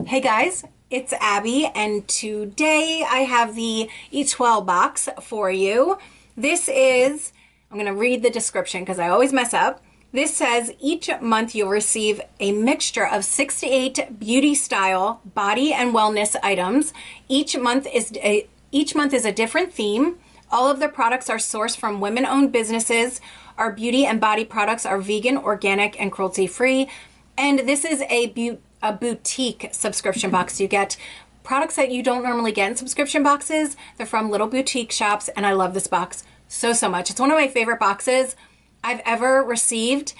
Hey guys, it's Abby, and today I have the Etoile box for you. I'm going to read the description because I always mess up. This says each month you'll receive a mixture of 6 to 8 beauty style, body and wellness items. Each month is a different theme. All of the products are sourced from women-owned businesses. Our beauty and body products are vegan, organic, and cruelty-free. And this is a boutique subscription box. You get products that you don't normally get in subscription boxes. They're from little boutique shops, and I love this box so much. It's one of my favorite boxes I've ever received.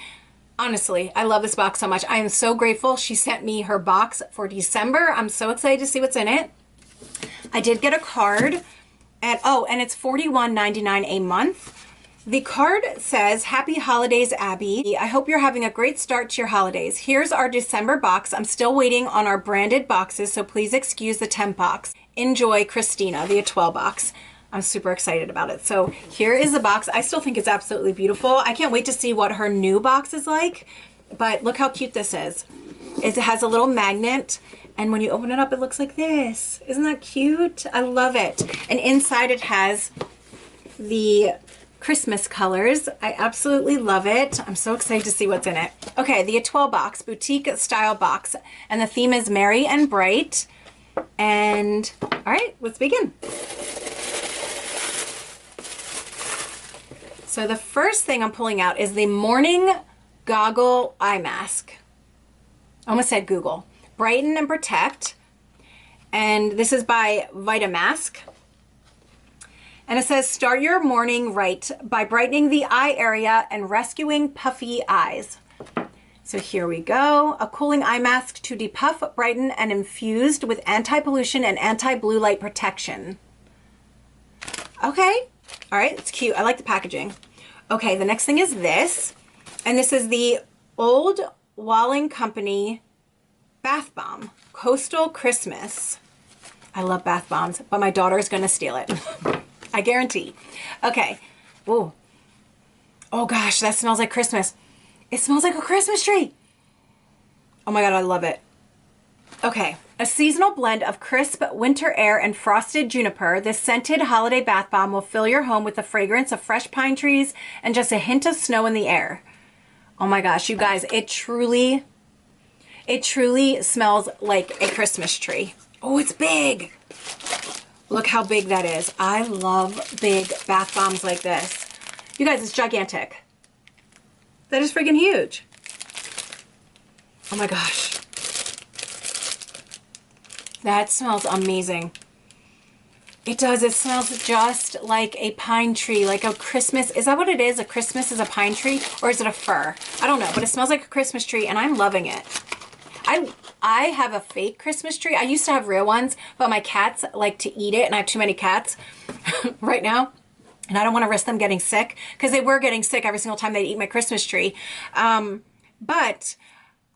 Honestly, I love this box so much. I am so grateful she sent me her box for December. I'm so excited to see what's in it. I did get a card, and it's $41.99 a month. The card says, "Happy holidays, Abby. I hope you're having a great start to your holidays. Here's our December box. I'm still waiting on our branded boxes, so please excuse the temp box. Enjoy, Christina," the Etoile box. I'm super excited about it. So here is the box. I still think it's absolutely beautiful. I can't wait to see what her new box is like, but look how cute this is. It has a little magnet, and when you open it up, it looks like this. Isn't that cute? I love it. And inside it has the Christmas colors. I absolutely love it. I'm so excited to see what's in it. Okay, the Etoile box, boutique style box, and the theme is merry and bright. And all right, let's begin. So the first thing I'm pulling out is the morning goggle eye mask. I almost said Google. Brighten and protect. And this is by Vitamask. And it says, start your morning right by brightening the eye area and rescuing puffy eyes. So here we go. A cooling eye mask to depuff, brighten, and infused with anti-pollution and anti-blue light protection. Okay. All right. It's cute. I like the packaging. Okay. The next thing is this. And this is the Old Walling Company Bath Bomb. Coastal Christmas. I love bath bombs, but my daughter is going to steal it. I guarantee. Okay. Ooh. Oh gosh, that smells like Christmas. It smells like a Christmas tree. Oh my God, I love it. Okay. A seasonal blend of crisp winter air and frosted juniper, this scented holiday bath bomb will fill your home with the fragrance of fresh pine trees and just a hint of snow in the air. Oh my gosh, you guys, it truly smells like a Christmas tree. Oh, it's big. Look how big that is. I love big bath bombs like this. You guys, it's gigantic. That is freaking huge. Oh my gosh. That smells amazing. It does. It smells just like a pine tree, like a Christmas. Is that what it is? A Christmas is a pine tree? Or is it a fir? I don't know, but it smells like a Christmas tree, and I'm loving it. I have a fake Christmas tree. I used to have real ones, but my cats like to eat it, and I have too many cats right now, and I don't want to risk them getting sick, because they were getting sick every single time they'd eat my Christmas tree. But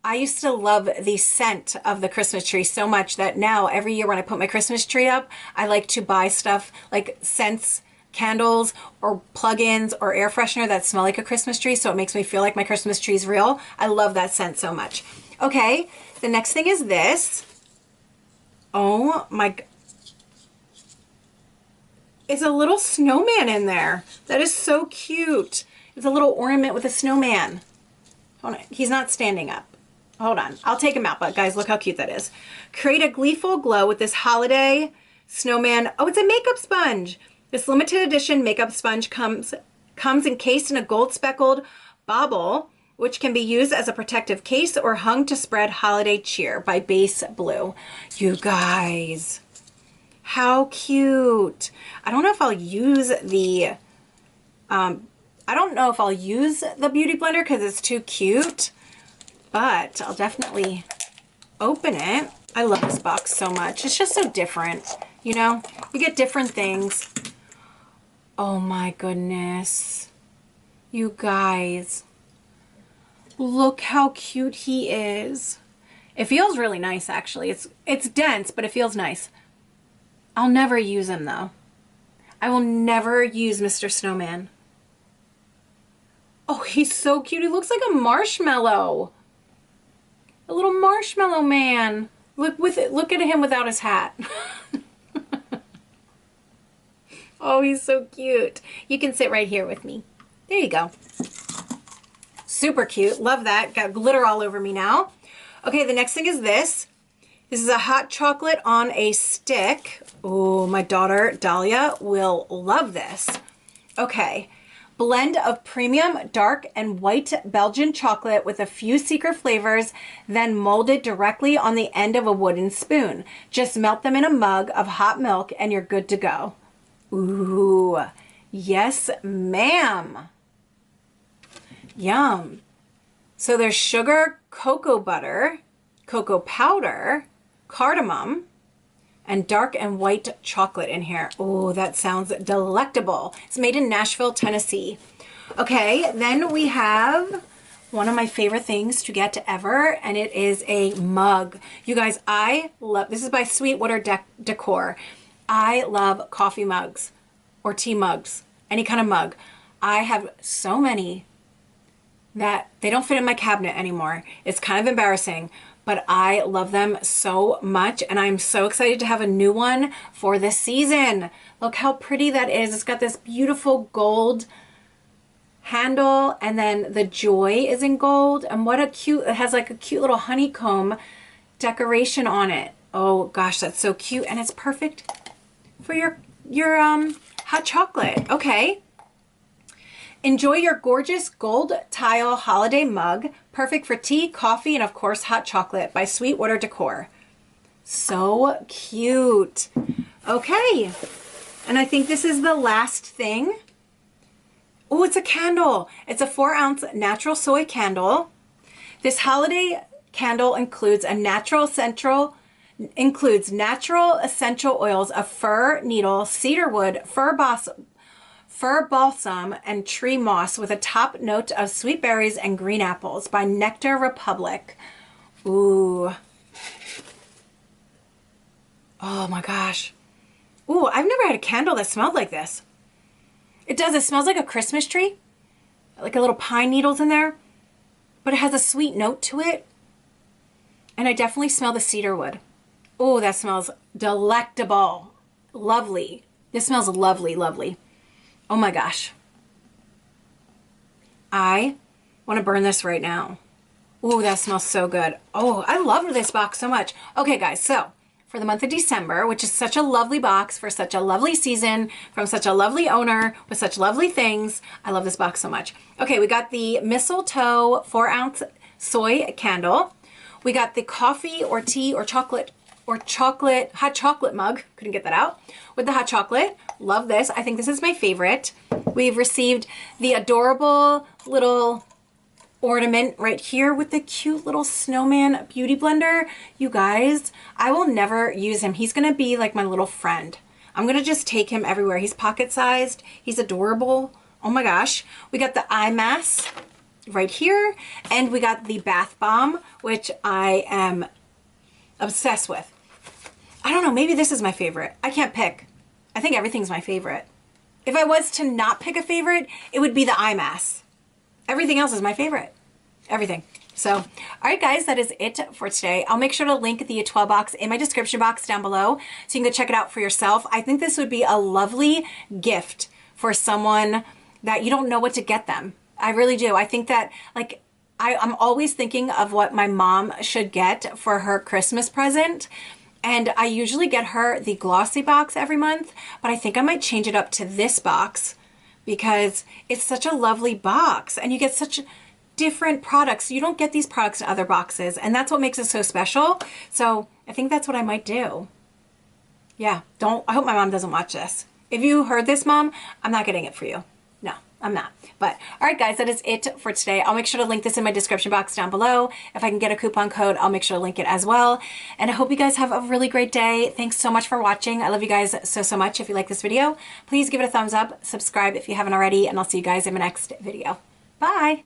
I used to love the scent of the Christmas tree so much that now every year when I put my Christmas tree up, I like to buy stuff like scents, candles, or plug-ins or air freshener that smell like a Christmas tree, so it makes me feel like my Christmas tree is real. I love that scent so much. Okay, the next thing is this. Oh my, it's a little snowman in there. That is so cute. It's a little ornament with a snowman. Hold on, he's not standing up. Hold on, I'll take him out, but guys, look how cute that is. Create a gleeful glow with this holiday snowman. Oh, it's a makeup sponge. This limited edition makeup sponge comes encased in a gold speckled bauble, which can be used as a protective case or hung to spread holiday cheer by Base Blue. You guys, how cute. I don't know if I'll use the, beauty blender because it's too cute, but I'll definitely open it. I love this box so much. It's just so different, you know? You get different things. Oh my goodness. You guys. Look how cute he is. It feels really nice, actually. It's dense, but it feels nice. I'll never use him, though. I will never use Mr. Snowman. Oh, he's so cute. He looks like a marshmallow. A little marshmallow man. Look at him without his hat. Oh, he's so cute. You can sit right here with me. There you go. Super cute. Love that. Got glitter all over me now. Okay, the next thing is this. This is a hot chocolate on a stick. Oh, my daughter Dahlia will love this. Okay. Blend of premium dark and white Belgian chocolate with a few secret flavors, then molded directly on the end of a wooden spoon. Just melt them in a mug of hot milk and you're good to go. Ooh, yes, ma'am. Yum. So there's sugar, cocoa butter, cocoa powder, cardamom, and dark and white chocolate in here. Oh, that sounds delectable. It's made in Nashville, Tennessee. Okay, then we have one of my favorite things to get ever, and it is a mug. You guys, I love, this is by Sweetwater Decor. I love coffee mugs or tea mugs, any kind of mug. I have so many that they don't fit in my cabinet anymore. It's kind of embarrassing, but I love them so much, and I'm so excited to have a new one for this season. Look how pretty that is. It's got this beautiful gold handle, and then the joy is in gold, and what a cute, it has like a cute little honeycomb decoration on it. Oh gosh, that's so cute, and it's perfect for your hot chocolate. Okay. Enjoy your gorgeous gold tile holiday mug, perfect for tea, coffee, and of course hot chocolate by Sweetwater Decor. So cute. Okay, and I think this is the last thing. Oh, it's a candle. It's a 4-ounce natural soy candle. This holiday candle includes natural essential oils of fir needle, cedarwood, fir balsam, and tree moss with a top note of sweet berries and green apples by Nectar Republic. Ooh. Oh my gosh. Ooh, I've never had a candle that smelled like this. It does. It smells like a Christmas tree. Like a little pine needles in there. But it has a sweet note to it. And I definitely smell the cedarwood. Oh, that smells delectable. Lovely. This smells lovely, lovely. Oh my gosh. I want to burn this right now. Oh, that smells so good. Oh, I love this box so much. Okay, guys, so for the month of December, which is such a lovely box for such a lovely season from such a lovely owner with such lovely things. I love this box so much. Okay, we got the mistletoe 4-ounce soy candle. We got the coffee or tea or chocolate hot chocolate mug. Couldn't get that out. With the hot chocolate. Love this. I think this is my favorite. We've received the adorable little ornament right here with the cute little snowman beauty blender. You guys, I will never use him. He's going to be like my little friend. I'm going to just take him everywhere. He's pocket sized. He's adorable. Oh my gosh. We got the eye mask right here. And we got the bath bomb, which I am obsessed with. I don't know, maybe this is my favorite. I can't pick. I think everything's my favorite. If I was to not pick a favorite, it would be the eye mask. Everything else is my favorite. Everything. So, all right, guys, that is it for today. I'll make sure to link the Etoile box in my description box down below so you can go check it out for yourself. I think this would be a lovely gift for someone that you don't know what to get them. I really do. I think that, like, I'm always thinking of what my mom should get for her Christmas present. And I usually get her the glossy box every month, but I think I might change it up to this box because it's such a lovely box and you get such different products. You don't get these products in other boxes, and that's what makes it so special. So I think that's what I might do. Yeah, I hope my mom doesn't watch this. If you heard this, Mom, I'm not getting it for you. No, I'm not. But all right, guys, that is it for today. I'll make sure to link this in my description box down below. If I can get a coupon code, I'll make sure to link it as well. And I hope you guys have a really great day. Thanks so much for watching. I love you guys so, so much. If you like this video, please give it a thumbs up, subscribe if you haven't already, and I'll see you guys in my next video. Bye.